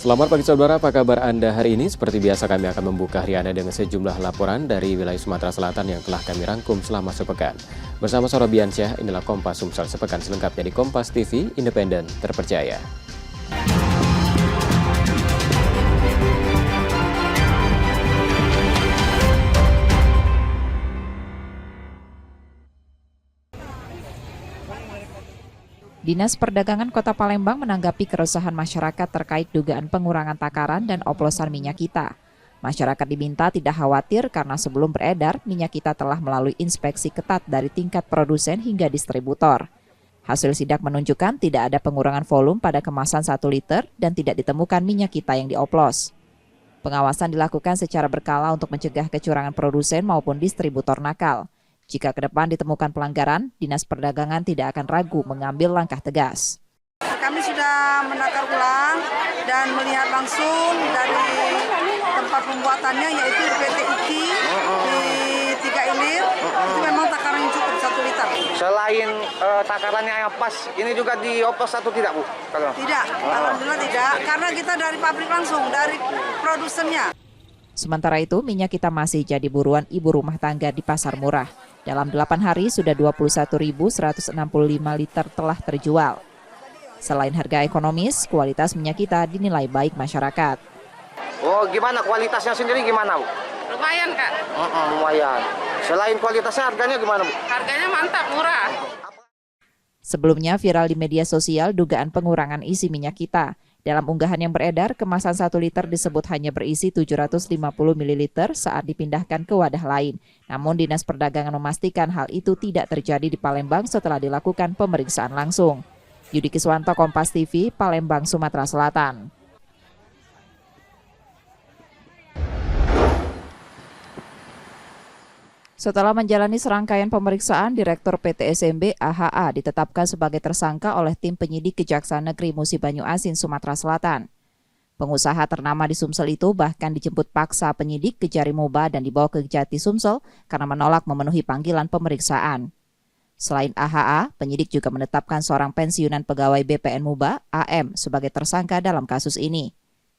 Selamat pagi saudara, apa kabar Anda hari ini? Seperti biasa kami akan membuka hari Anda dengan sejumlah laporan dari wilayah Sumatera Selatan yang telah kami rangkum selama sepekan. Bersama Sora Biansyah, inilah Kompas Sumsel sepekan selengkapnya di Kompas TV, independen, terpercaya. Dinas Perdagangan Kota Palembang menanggapi keresahan masyarakat terkait dugaan pengurangan takaran dan oplosan minyak kita. Masyarakat diminta tidak khawatir karena sebelum beredar, minyak kita telah melalui inspeksi ketat dari tingkat produsen hingga distributor. Hasil sidak menunjukkan tidak ada pengurangan volume pada kemasan 1 liter dan tidak ditemukan minyak kita yang dioplos. Pengawasan dilakukan secara berkala untuk mencegah kecurangan produsen maupun distributor nakal. Jika ke depan ditemukan pelanggaran, Dinas Perdagangan tidak akan ragu mengambil langkah tegas. Kami sudah menakar ulang dan melihat langsung dari tempat pembuatannya, yaitu PT IKI di 3 Ilir, itu memang takaran yang cukup 1 liter. Selain takarannya yang pas, ini juga dioplos atau tidak, Bu? Tidak, alhamdulillah tidak, karena kita dari pabrik langsung, dari produsennya. Sementara itu, minyak kita masih jadi buruan ibu rumah tangga di pasar murah. Dalam 8 hari sudah 21.165 liter telah terjual. Selain harga ekonomis, kualitas minyak kita dinilai baik masyarakat. Oh, gimana kualitasnya sendiri gimana, Bu? Lumayan, Kak. Lumayan. Selain kualitasnya, harganya gimana, Bu? Harganya mantap, murah. Sebelumnya viral di media sosial dugaan pengurangan isi minyak kita. Dalam unggahan yang beredar, kemasan 1 liter disebut hanya berisi 750 ml saat dipindahkan ke wadah lain. Namun Dinas Perdagangan memastikan hal itu tidak terjadi di Palembang setelah dilakukan pemeriksaan langsung. Yudi Kiswanto, Kompas TV, Palembang, Sumatera Selatan. Setelah menjalani serangkaian pemeriksaan, Direktur PT SMB AHA ditetapkan sebagai tersangka oleh tim penyidik Kejaksaan Negeri Musi Banyu Asin, Sumatera Selatan. Pengusaha ternama di Sumsel itu bahkan dijemput paksa penyidik ke Jarimuba dan dibawa ke Jati Sumsel karena menolak memenuhi panggilan pemeriksaan. Selain AHA, penyidik juga menetapkan seorang pensiunan pegawai BPN Muba, AM, sebagai tersangka dalam kasus ini.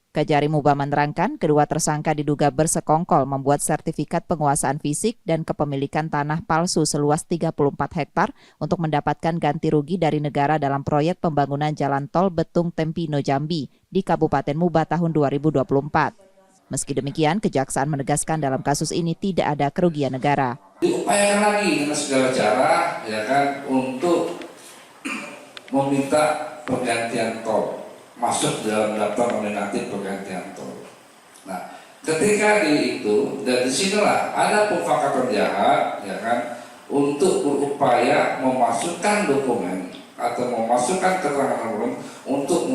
Kejari Muba menerangkan kedua tersangka diduga bersekongkol membuat sertifikat penguasaan fisik dan kepemilikan tanah palsu seluas 34 hektar untuk mendapatkan ganti rugi dari negara dalam proyek pembangunan jalan tol Betung Tempino Jambi di Kabupaten Muba tahun 2024. Meski demikian, Kejaksaan menegaskan dalam kasus ini tidak ada kerugian negara. Diupayakan lagi dengan segala cara, ya kan, untuk meminta pergantian tol masuk dalam daftar nominatif pergantian tol. Nah, ketika dan disinilah ada pemufakatan jahat, ya kan, untuk berupaya memasukkan dokumen atau memasukkan keterangan dokumen untuk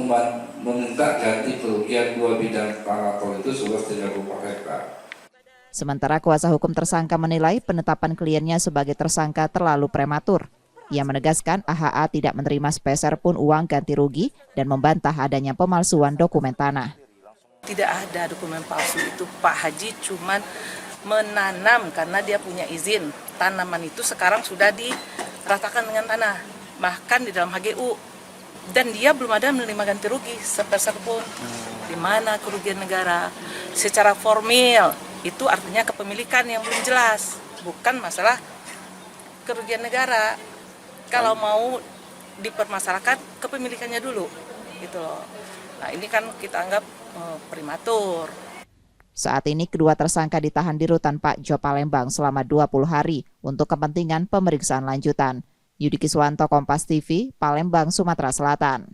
meminta ganti kerugian 2 bidang tanah tol itu seluas 34 hektar. Sementara kuasa hukum tersangka menilai penetapan kliennya sebagai tersangka terlalu prematur. Ia menegaskan AHA tidak menerima sepeser pun uang ganti rugi dan membantah adanya pemalsuan dokumen tanah. Tidak ada dokumen palsu itu, Pak Haji cuman menanam karena dia punya izin. Tanaman itu sekarang sudah diratakan dengan tanah, bahkan di dalam HGU. Dan dia belum ada menerima ganti rugi sepeser pun. Di mana kerugian negara? Secara formil, itu artinya kepemilikan yang belum jelas, bukan masalah kerugian negara. Kalau mau dipermasalahkan kepemilikannya dulu, gitu loh. Nah ini kan kita anggap prematur. Saat ini kedua tersangka ditahan di Rutan Pak Jo Palembang selama 20 hari untuk kepentingan pemeriksaan lanjutan. Yudi Kiswanto, Kompas TV, Palembang, Sumatera Selatan.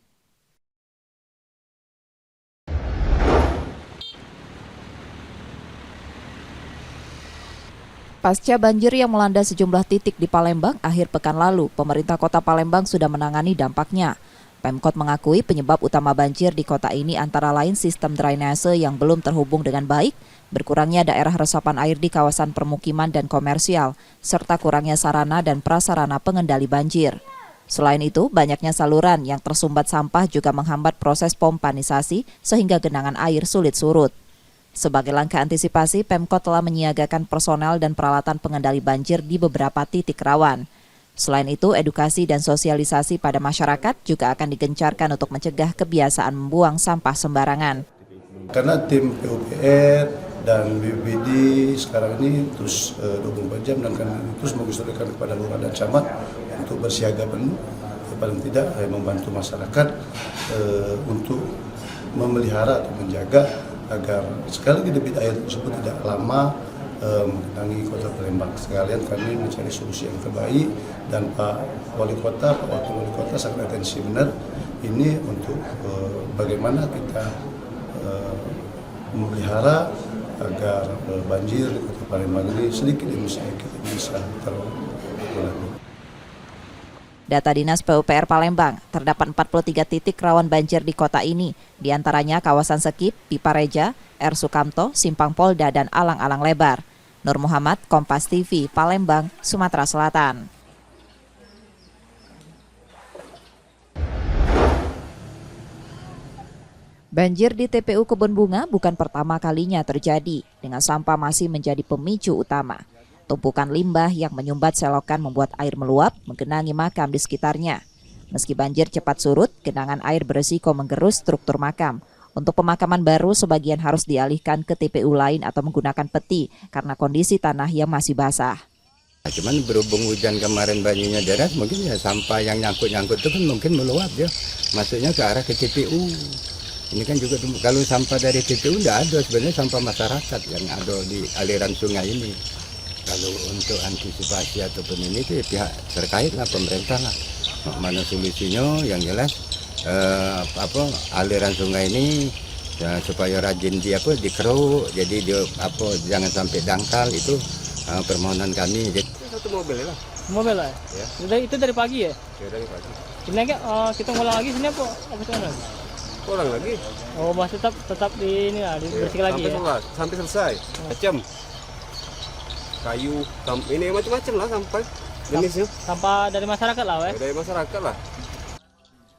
Pasca banjir yang melanda sejumlah titik di Palembang akhir pekan lalu, pemerintah Kota Palembang sudah menangani dampaknya. Pemkot mengakui penyebab utama banjir di kota ini antara lain sistem drainase yang belum terhubung dengan baik, berkurangnya daerah resapan air di kawasan permukiman dan komersial, serta kurangnya sarana dan prasarana pengendali banjir. Selain itu, banyaknya saluran yang tersumbat sampah juga menghambat proses pompanisasi sehingga genangan air sulit surut. Sebagai langkah antisipasi, Pemkot telah menyiagakan personel dan peralatan pengendali banjir di beberapa titik rawan. Selain itu, edukasi dan sosialisasi pada masyarakat juga akan digencarkan untuk mencegah kebiasaan membuang sampah sembarangan. Karena tim PUPR dan BPBD sekarang ini terus 24 jam dan kami terus menginstruksikan kepada lurah dan camat untuk bersiaga penuh, paling tidak membantu masyarakat untuk memelihara atau menjaga agar sekali lagi debit air tersebut tidak lama mengenangi Kota Palembang. Sekalian kami mencari solusi yang terbaik dan Pak Wali Kota, Pak Wakil Wali Kota sangat atensi benar ini untuk bagaimana kita memelihara agar banjir di Kota Palembang ini sedikit demi sedikit bisa terkurangi. Data Dinas PUPR Palembang, terdapat 43 titik rawan banjir di kota ini, diantaranya kawasan Sekip, Pipareja, R. Sukamto, Simpang Polda, dan Alang-Alang Lebar. Nur Muhammad, Kompas TV, Palembang, Sumatera Selatan. Banjir di TPU Kebun Bunga bukan pertama kalinya terjadi, dengan sampah masih menjadi pemicu utama. Tumpukan limbah yang menyumbat selokan membuat air meluap menggenangi makam di sekitarnya. Meski banjir cepat surut, genangan air beresiko menggerus struktur makam. Untuk pemakaman baru, sebagian harus dialihkan ke TPU lain atau menggunakan peti karena kondisi tanah yang masih basah. Cuman berhubung hujan kemarin banjirnya deras, mungkin ya sampah yang nyangkut-nyangkut itu kan mungkin meluap ya, masuknya ke arah ke TPU. Ini kan juga kalau sampah dari TPU tidak ada, sebenarnya sampah masyarakat yang ada di aliran sungai ini. Kalau untuk antisipasi ataupun ini itu ya pihak terkait lah, pemerintah lah. Mana solusinya yang jelas aliran sungai ini ya, supaya rajin dikeruk, jadi jangan sampai dangkal, itu permohonan kami. Satu mobil lah. Mobil lah. Ya. Itu dari pagi ya? Ya dari pagi. Ini kita ngulang lagi sini apa sekarang? Ulang lagi. Oh, masih tetap di ini lah, dibersihkan lagi ya. Sampai selesai. Macam kayu, ini macam-macam lah sampai jenisnya. Sampah dari masyarakat lah, weh. Dari masyarakat lah.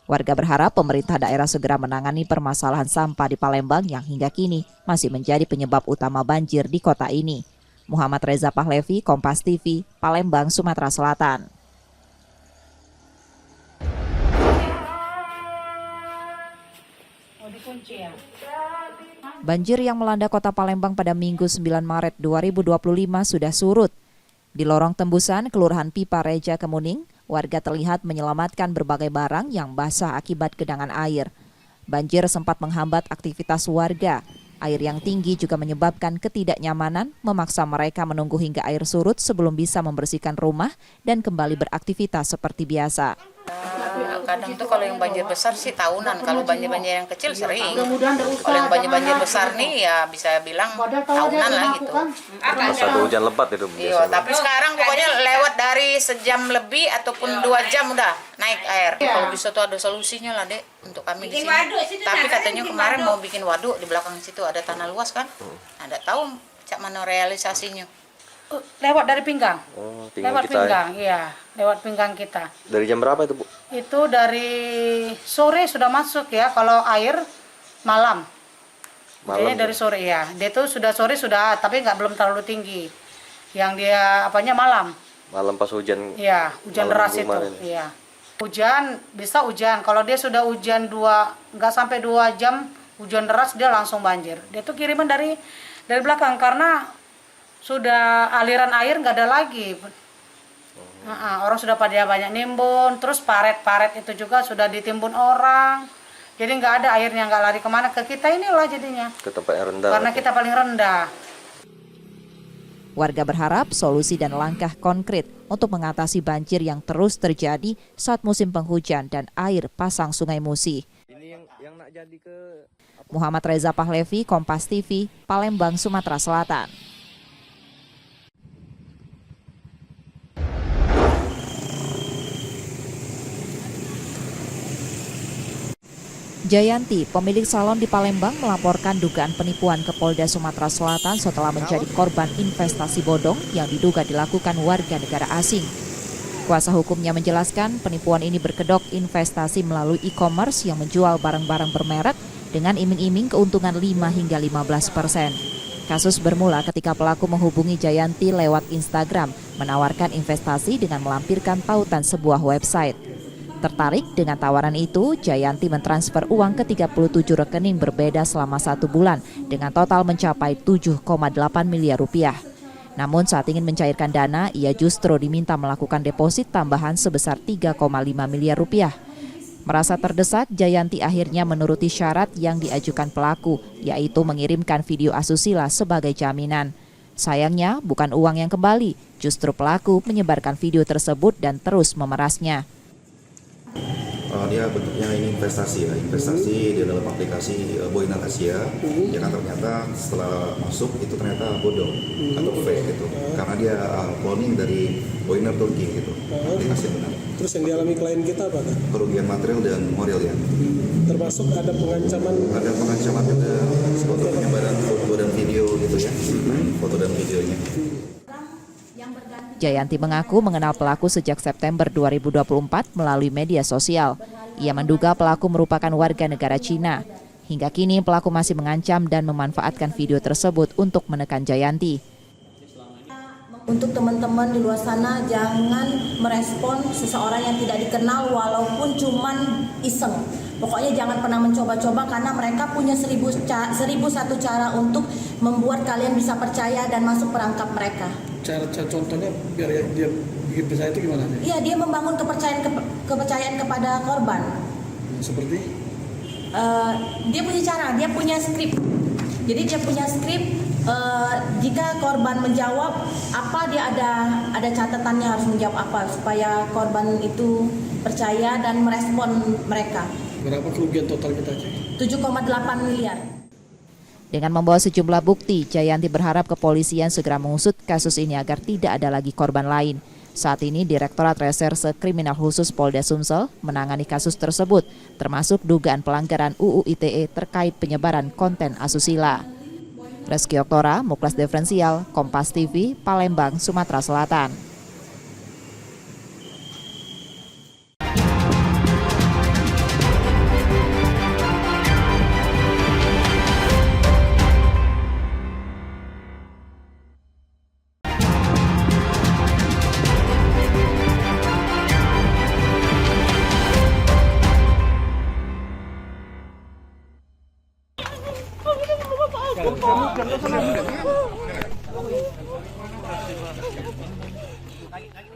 Warga berharap pemerintah daerah segera menangani permasalahan sampah di Palembang yang hingga kini masih menjadi penyebab utama banjir di kota ini. Muhammad Reza Pahlevi, Kompas TV, Palembang, Sumatera Selatan. Banjir yang melanda kota Palembang pada Minggu 9 Maret 2025 sudah surut. Di lorong tembusan Kelurahan Pipareja Kemuning, warga terlihat menyelamatkan berbagai barang yang basah akibat genangan air. Banjir sempat menghambat aktivitas warga. Air yang tinggi juga menyebabkan ketidaknyamanan, memaksa mereka menunggu hingga air surut sebelum bisa membersihkan rumah dan kembali beraktivitas seperti biasa. Kadang tuh kalau yang banjir besar sih tahunan, kalau banjir-banjir yang kecil sering. Kalau yang banjir besar nih ya bisa bilang tahunan lah gitu. Satu hujan lebat itu. Iya, tapi sekarang pokoknya lewat dari sejam lebih ataupun 2 jam udah naik air. Kalau bisa tuh ada solusinya lah, Dek, untuk kami di sini. Tapi katanya kemarin mau bikin waduk di belakang situ, ada tanah luas kan. Ada tahu cak mana realisasinya. Lewat dari pinggang. Oh, lewat kita pinggang, iya, lewat pinggang kita. Dari jam berapa itu, Bu? Itu dari sore sudah masuk ya, kalau air malam. Jadi dari sore ya. Dia tuh sudah sore sudah, tapi belum terlalu tinggi. Yang dia malam. Malam pas hujan. Iya, hujan deras itu. Iya. Hujan bisa hujan. Kalau dia sudah hujan nggak sampai 2 jam hujan deras, dia langsung banjir. Dia tuh kiriman dari belakang karena sudah aliran air nggak ada lagi. Orang sudah pada banyak nimbun, terus paret itu juga sudah ditimbun orang. Jadi nggak ada airnya, nggak lari kemana, ke kita inilah jadinya. Ke tempat yang rendah. Karena kita paling rendah. Warga berharap solusi dan langkah konkret untuk mengatasi banjir yang terus terjadi saat musim penghujan dan air pasang Sungai Musi. Muhammad Reza Pahlevi, Kompas TV, Palembang, Sumatera Selatan. Jayanti, pemilik salon di Palembang, melaporkan dugaan penipuan ke Polda Sumatera Selatan setelah menjadi korban investasi bodong yang diduga dilakukan warga negara asing. Kuasa hukumnya menjelaskan penipuan ini berkedok investasi melalui e-commerce yang menjual barang-barang bermerek dengan iming-iming keuntungan 5 hingga 15%. Kasus bermula ketika pelaku menghubungi Jayanti lewat Instagram, menawarkan investasi dengan melampirkan tautan sebuah website. Tertarik dengan tawaran itu, Jayanti mentransfer uang ke 37 rekening berbeda selama 1 bulan dengan total mencapai 7,8 miliar rupiah. Namun saat ingin mencairkan dana, ia justru diminta melakukan deposit tambahan sebesar 3,5 miliar rupiah. Merasa terdesak, Jayanti akhirnya menuruti syarat yang diajukan pelaku, yaitu mengirimkan video asusila sebagai jaminan. Sayangnya, bukan uang yang kembali, justru pelaku menyebarkan video tersebut dan terus memerasnya. Dia bentuknya ini investasi di dalam aplikasi Boinar Asia. Ya kan, ternyata setelah masuk itu ternyata bodong atau fake gitu, karena dia cloning dari Boinar Turki gitu, aplikasi benar. Terus yang dialami klien kita apa kan? Kerugian material dan moral ya. Termasuk ada pengancaman? Ada pengancaman juga, seperti penyebaran foto dan video gitu ya, foto dan videonya. Jayanti mengaku mengenal pelaku sejak September 2024 melalui media sosial. Ia menduga pelaku merupakan warga negara Cina. Hingga kini pelaku masih mengancam dan memanfaatkan video tersebut untuk menekan Jayanti. Untuk teman-teman di luar sana, jangan merespon seseorang yang tidak dikenal walaupun cuman iseng. Pokoknya jangan pernah mencoba-coba karena mereka punya 1001 cara untuk membuat kalian bisa percaya dan masuk perangkap mereka. Cara contohnya biar dia bikin percaya itu gimana? Iya, dia membangun kepercayaan kepada korban. Seperti? Dia punya cara, dia punya skrip. Jadi dia punya skrip. Jika korban menjawab apa, dia ada catatannya harus menjawab apa supaya korban itu percaya dan merespon mereka. Berapa kerugian total kita? 7,8 miliar. Dengan membawa sejumlah bukti, Jayanti berharap kepolisian segera mengusut kasus ini agar tidak ada lagi korban lain. Saat ini Direktorat Reserse Kriminal Khusus Polda Sumsel menangani kasus tersebut, termasuk dugaan pelanggaran UU ITE terkait penyebaran konten asusila. Reski Oktora, Muklas Diferensial, Kompas TV, Palembang, Sumatera Selatan.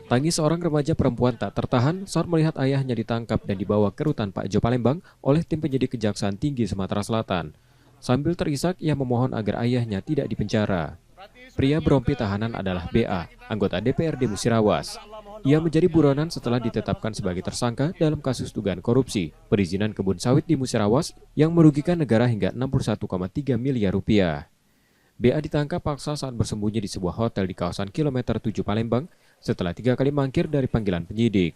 Tangis seorang remaja perempuan tak tertahan saat melihat ayahnya ditangkap dan dibawa ke rutan Pak Jo Palembang oleh tim penyidik Kejaksaan Tinggi Sumatera Selatan. Sambil terisak, ia memohon agar ayahnya tidak dipenjara. Pria berompi tahanan adalah BA, anggota DPRD Musirawas. Ia menjadi buronan setelah ditetapkan sebagai tersangka dalam kasus dugaan korupsi perizinan kebun sawit di Musirawas yang merugikan negara hingga 61,3 miliar rupiah. BA ditangkap paksa saat bersembunyi di sebuah hotel di kawasan kilometer 7 Palembang setelah 3 kali mangkir dari panggilan penyidik.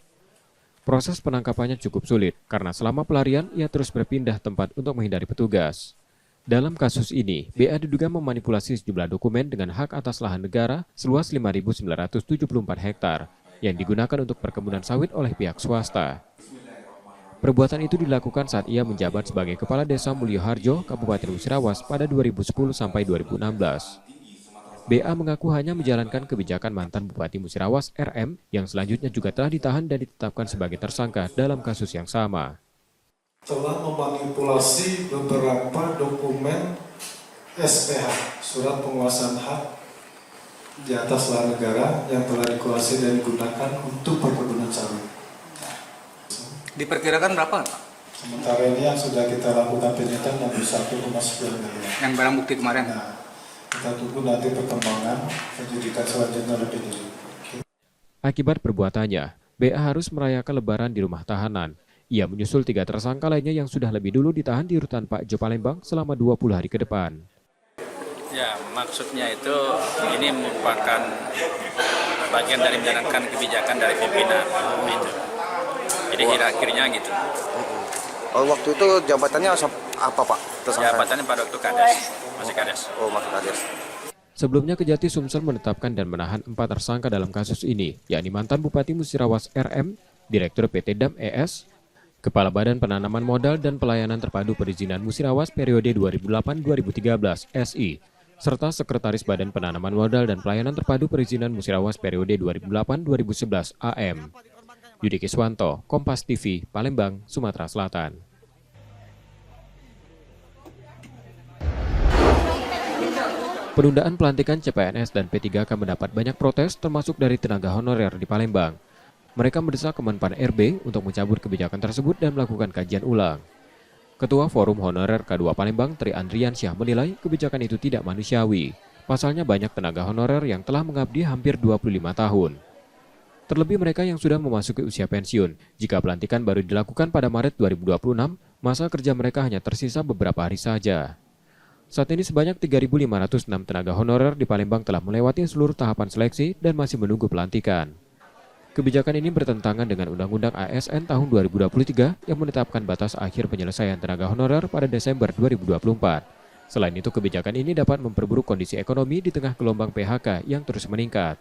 Proses penangkapannya cukup sulit karena selama pelarian ia terus berpindah tempat untuk menghindari petugas. Dalam kasus ini, BA diduga memanipulasi sejumlah dokumen dengan hak atas lahan negara seluas 5.974 hektar yang digunakan untuk perkebunan sawit oleh pihak swasta. Perbuatan itu dilakukan saat ia menjabat sebagai Kepala Desa Mulyoharjo, Kabupaten Musirawas pada 2010 sampai 2016. BA mengaku hanya menjalankan kebijakan mantan Bupati Musirawas RM yang selanjutnya juga telah ditahan dan ditetapkan sebagai tersangka dalam kasus yang sama. Telah memanipulasi beberapa dokumen SPH, surat penguasaan hak di atas lahan negara yang telah dikuasai dan digunakan untuk perkebunan sawit. Diperkirakan berapa? Sementara ini yang sudah kita lakukan penyitaan 61,9 miliar. Yang barang bukti kemarin? Nah, kita tunggu nanti perkembangan penyidikan selanjutnya lebih dulu. Akibat perbuatannya, BA harus merayakan Lebaran di rumah tahanan. Ia menyusul 3 tersangka lainnya yang sudah lebih dulu ditahan di rutan Pak Jo Palembang selama 20 hari ke depan. Ya, maksudnya itu ini merupakan bagian dari menjalankan kebijakan dari pimpinan. Itu. Jadi akhirnya gitu. Waktu itu jabatannya apa Pak? Jabatannya pada waktu Kades, masih Kades. Oh, masih Kades. Sebelumnya Kejati Sumsel menetapkan dan menahan 4 tersangka dalam kasus ini, yakni mantan Bupati Musirawas RM, Direktur PT Dam ES, Kepala Badan Penanaman Modal dan Pelayanan Terpadu Perizinan Musirawas periode 2008-2013 SI, serta Sekretaris Badan Penanaman Modal dan Pelayanan Terpadu Perizinan Musirawas periode 2008-2011 AM. Yudi Kiswanto, Kompas TV, Palembang, Sumatera Selatan. Penundaan pelantikan CPNS dan P3K mendapat banyak protes termasuk dari tenaga honorer di Palembang. Mereka mendesak Kemenpan RB untuk mencabut kebijakan tersebut dan melakukan kajian ulang. Ketua Forum Honorer K2 Palembang, Tri Andriansyah, menilai kebijakan itu tidak manusiawi. Pasalnya banyak tenaga honorer yang telah mengabdi hampir 25 tahun. Terlebih mereka yang sudah memasuki usia pensiun. Jika pelantikan baru dilakukan pada Maret 2026, masa kerja mereka hanya tersisa beberapa hari saja. Saat ini sebanyak 3.506 tenaga honorer di Palembang telah melewati seluruh tahapan seleksi dan masih menunggu pelantikan. Kebijakan ini bertentangan dengan Undang-Undang ASN tahun 2023 yang menetapkan batas akhir penyelesaian tenaga honorer pada Desember 2024. Selain itu, kebijakan ini dapat memperburuk kondisi ekonomi di tengah gelombang PHK yang terus meningkat.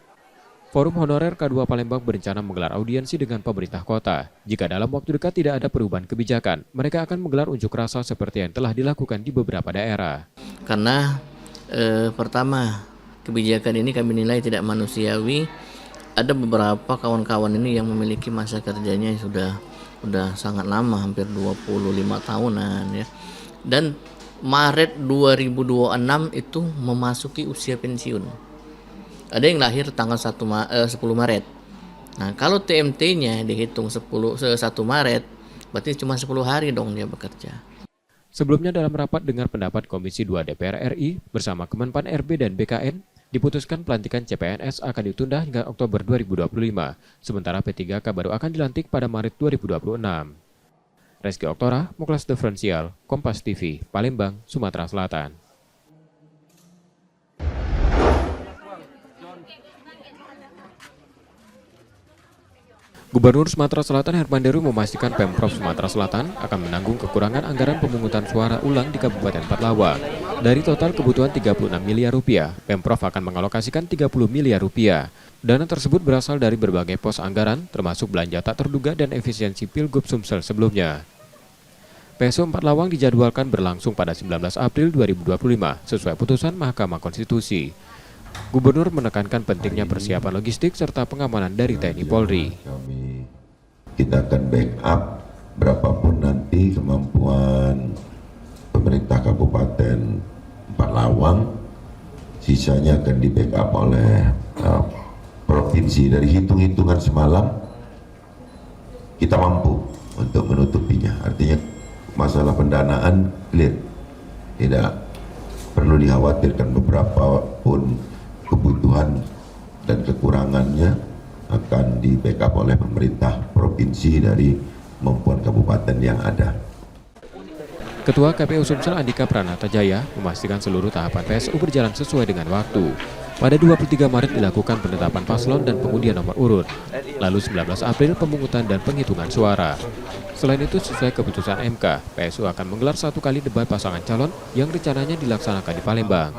Forum Honorer K2 Palembang berencana menggelar audiensi dengan pemerintah kota. Jika dalam waktu dekat tidak ada perubahan kebijakan, mereka akan menggelar unjuk rasa seperti yang telah dilakukan di beberapa daerah. Karena pertama, kebijakan ini kami nilai tidak manusiawi. Ada beberapa kawan-kawan ini yang memiliki masa kerjanya sudah sangat lama, hampir 25 tahunan ya. Dan Maret 2026 itu memasuki usia pensiun. Ada yang lahir tanggal 10 Maret. Nah, kalau TMT-nya dihitung 1 Maret, berarti cuma 10 hari dong dia bekerja. Sebelumnya dalam rapat dengar pendapat Komisi 2 DPR RI bersama Kemenpan RB dan BKN, diputuskan pelantikan CPNS akan ditunda hingga Oktober 2025, sementara P3K baru akan dilantik pada Maret 2026. Reski Oktora, Muklas Diferensial, Kompas TV, Palembang, Sumatera Selatan. Gubernur Sumatera Selatan Herman Deru memastikan Pemprov Sumatera Selatan akan menanggung kekurangan anggaran pemungutan suara ulang di Kabupaten Patlawa. Dari total kebutuhan 36 miliar rupiah, Pemprov akan mengalokasikan 30 miliar rupiah. Dana tersebut berasal dari berbagai pos anggaran, termasuk belanja tak terduga dan efisiensi Pilgub Sumsel sebelumnya. PSU 4 Lawang dijadwalkan berlangsung pada 19 April 2025 sesuai putusan Mahkamah Konstitusi. Gubernur menekankan pentingnya persiapan logistik serta pengamanan dari TNI Polri. Kita akan backup berapapun nanti kemampuan pemerintah Kabupaten 4 Lawang, sisanya akan di backup oleh provinsi. Dari hitung-hitungan semalam kita mampu untuk menutupinya. Artinya masalah pendanaan clear, tidak perlu dikhawatirkan. Beberapa pun kebutuhan dan kekurangannya akan di backup oleh pemerintah provinsi dari kemampuan kabupaten yang ada. Ketua KPU Sumsel Andika Pranatajaya memastikan seluruh tahapan PSU berjalan sesuai dengan waktu. Pada 23 Maret dilakukan penetapan paslon dan pengundian nomor urut. Lalu 19 April pemungutan dan penghitungan suara. Selain itu, sesuai keputusan MK, PSU akan menggelar 1 kali debat pasangan calon yang rencananya dilaksanakan di Palembang.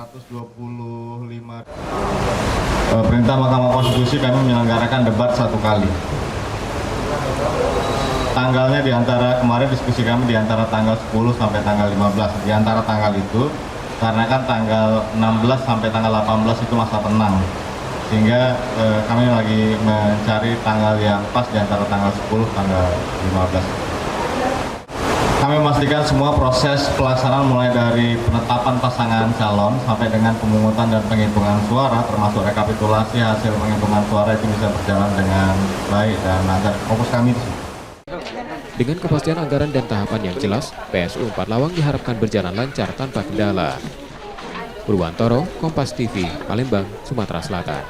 Perintah Mahkamah Konstitusi kami menyelenggarakan debat 1 kali. Tanggalnya diantara kemarin diskusi kami diantara tanggal 10 sampai tanggal 15. Di antara tanggal itu, karena kan tanggal 16 sampai tanggal 18 itu masa tenang. Sehingga kami lagi mencari tanggal yang pas di antara tanggal 10 tanggal 15. Kami memastikan semua proses pelaksanaan mulai dari penetapan pasangan calon sampai dengan pemungutan dan penghitungan suara, termasuk rekapitulasi hasil penghitungan suara itu bisa berjalan dengan baik dan agar fokus kami di situ. Dengan kepastian anggaran dan tahapan yang jelas, PSU 4 Lawang diharapkan berjalan lancar tanpa kendala. Purwantoro, Kompas TV, Palembang, Sumatera Selatan.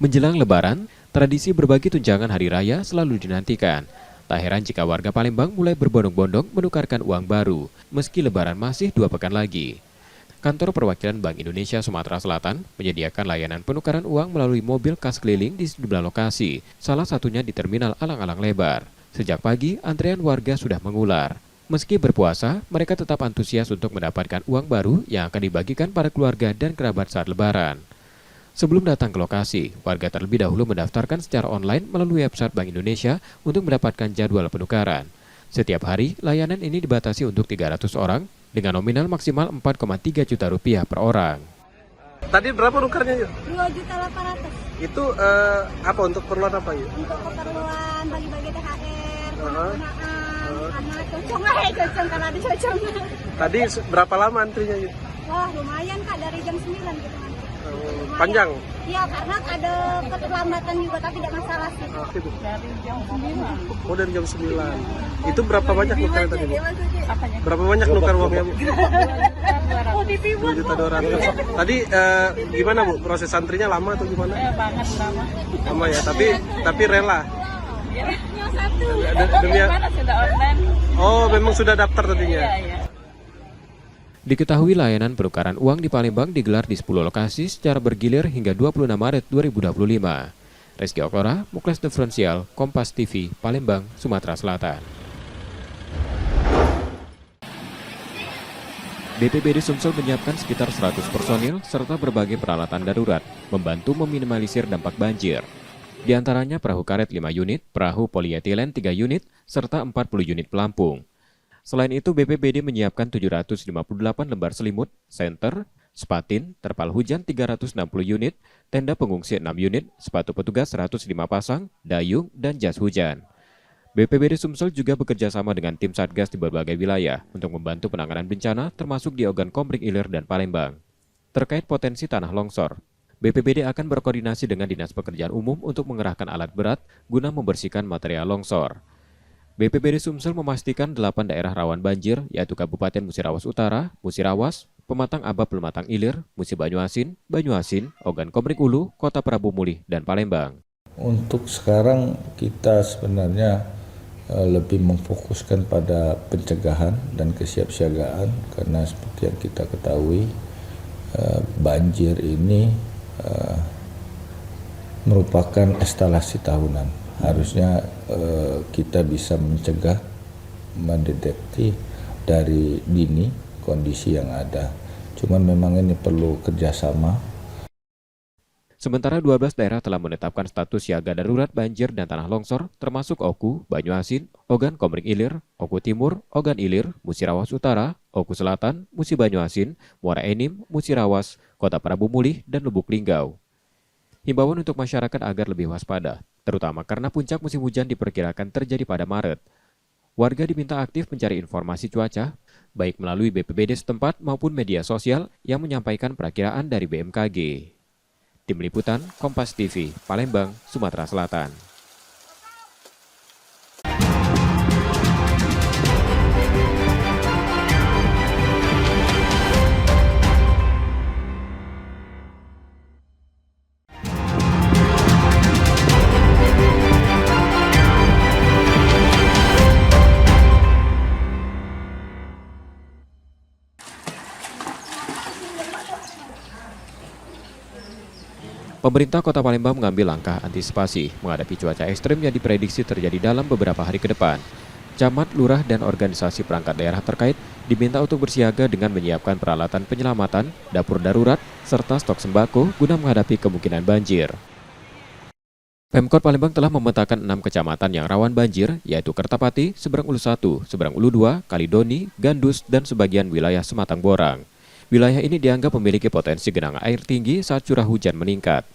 Menjelang Lebaran, tradisi berbagi tunjangan hari raya selalu dinantikan. Tak heran jika warga Palembang mulai berbondong-bondong menukarkan uang baru, meski Lebaran masih 2 pekan lagi. Kantor Perwakilan Bank Indonesia Sumatera Selatan menyediakan layanan penukaran uang melalui mobil kas keliling di sejumlah lokasi, salah satunya di Terminal Alang-Alang Lebar. Sejak pagi, antrean warga sudah mengular. Meski berpuasa, mereka tetap antusias untuk mendapatkan uang baru yang akan dibagikan para keluarga dan kerabat saat Lebaran. Sebelum datang ke lokasi, warga terlebih dahulu mendaftarkan secara online melalui website Bank Indonesia untuk mendapatkan jadwal penukaran. Setiap hari, layanan ini dibatasi untuk 300 orang dengan nominal maksimal 4,3 juta rupiah per orang. Tadi berapa nukarnya yuk? 2.800.000. Itu apa untuk keperluan apa yuk? Untuk keperluan bagi-bagi THR, penggunaan, anak cocong karena ada cocong. Tadi berapa lama antrinya yuk? Wah lumayan Kak, dari jam 9 gitu nanti. Panjang? Iya, karena ada keterlambatan juga, tapi tidak masalah sih. Dari jam 9. Oh, dari jam 9. Itu berapa banyak nukarnya tadi, Bu? Berapa banyak nukar uangnya, Bu? 2.200.000. Tadi gimana, Bu? Proses antrinya lama atau gimana? Banget lama. Lama ya, tapi rela. Sudah online. Oh, memang sudah daftar tadinya? Iya. Diketahui layanan penukaran uang di Palembang digelar di 10 lokasi secara bergilir hingga 26 Maret 2025. Rizky Okora, Muklas Diferensial, Kompas TV, Palembang, Sumatera Selatan. BPBD Sumsel menyiapkan sekitar 100 personil serta berbagai peralatan darurat, membantu meminimalisir dampak banjir. Di antaranya perahu karet 5 unit, perahu polietilen 3 unit, serta 40 unit pelampung. Selain itu, BPBD menyiapkan 758 lembar selimut, senter, spatin, terpal hujan 360 unit, tenda pengungsi 6 unit, sepatu petugas 105 pasang, dayung, dan jas hujan. BPBD Sumsel juga bekerja sama dengan tim Satgas di berbagai wilayah untuk membantu penanganan bencana termasuk di Ogan Komering Ilir dan Palembang. Terkait potensi tanah longsor, BPBD akan berkoordinasi dengan Dinas Pekerjaan Umum untuk mengerahkan alat berat guna membersihkan material longsor. BPBD Sumsel memastikan 8 daerah rawan banjir, yaitu Kabupaten Musirawas Utara, Musirawas, Pematang Aba Pematang Ilir, Musi Banyuasin, Ogan Komering Ulu, Kota Prabu Mulih, dan Palembang. Untuk sekarang kita sebenarnya lebih memfokuskan pada pencegahan dan kesiapsiagaan, karena seperti yang kita ketahui banjir ini merupakan eskalasi tahunan. Harusnya kita bisa mencegah, mendeteksi dari dini kondisi yang ada. Cuman memang ini perlu kerjasama. Sementara 12 daerah telah menetapkan status siaga darurat banjir dan tanah longsor, termasuk Oku, Banyuasin, Ogan Komering Ilir, Oku Timur, Ogan Ilir, Musirawas Utara, Oku Selatan, Musi Banyuasin, Muara Enim, Musirawas, Kota Prabu Mulih, dan Lubuk Linggau. Himbauan untuk masyarakat agar lebih waspada, terutama karena puncak musim hujan diperkirakan terjadi pada Maret. Warga diminta aktif mencari informasi cuaca, baik melalui BPBD setempat maupun media sosial yang menyampaikan perakiraan dari BMKG. Tim Liputan, Kompas TV, Palembang, Sumatera Selatan. Pemerintah Kota Palembang mengambil langkah antisipasi menghadapi cuaca ekstrem yang diprediksi terjadi dalam beberapa hari ke depan. Camat, lurah, dan organisasi perangkat daerah terkait diminta untuk bersiaga dengan menyiapkan peralatan penyelamatan, dapur darurat, serta stok sembako guna menghadapi kemungkinan banjir. Pemkot Palembang telah memetakan 6 kecamatan yang rawan banjir, yaitu Kertapati, Seberang Ulu 1, Seberang Ulu 2, Kalidoni, Gandus, dan sebagian wilayah Sematang Borang. Wilayah ini dianggap memiliki potensi genangan air tinggi saat curah hujan meningkat.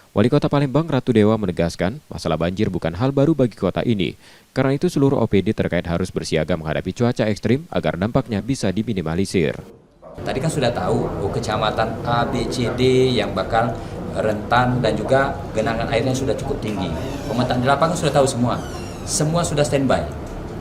Wali Kota Palembang Ratu Dewa menegaskan masalah banjir bukan hal baru bagi kota ini. Karena itu seluruh OPD terkait harus bersiaga menghadapi cuaca ekstrim agar dampaknya bisa diminimalisir. Tadi kan sudah tahu kecamatan A, B, C, D yang bakal rentan dan juga genangan airnya sudah cukup tinggi. Pemetaan di lapangan sudah tahu semua. Semua sudah standby.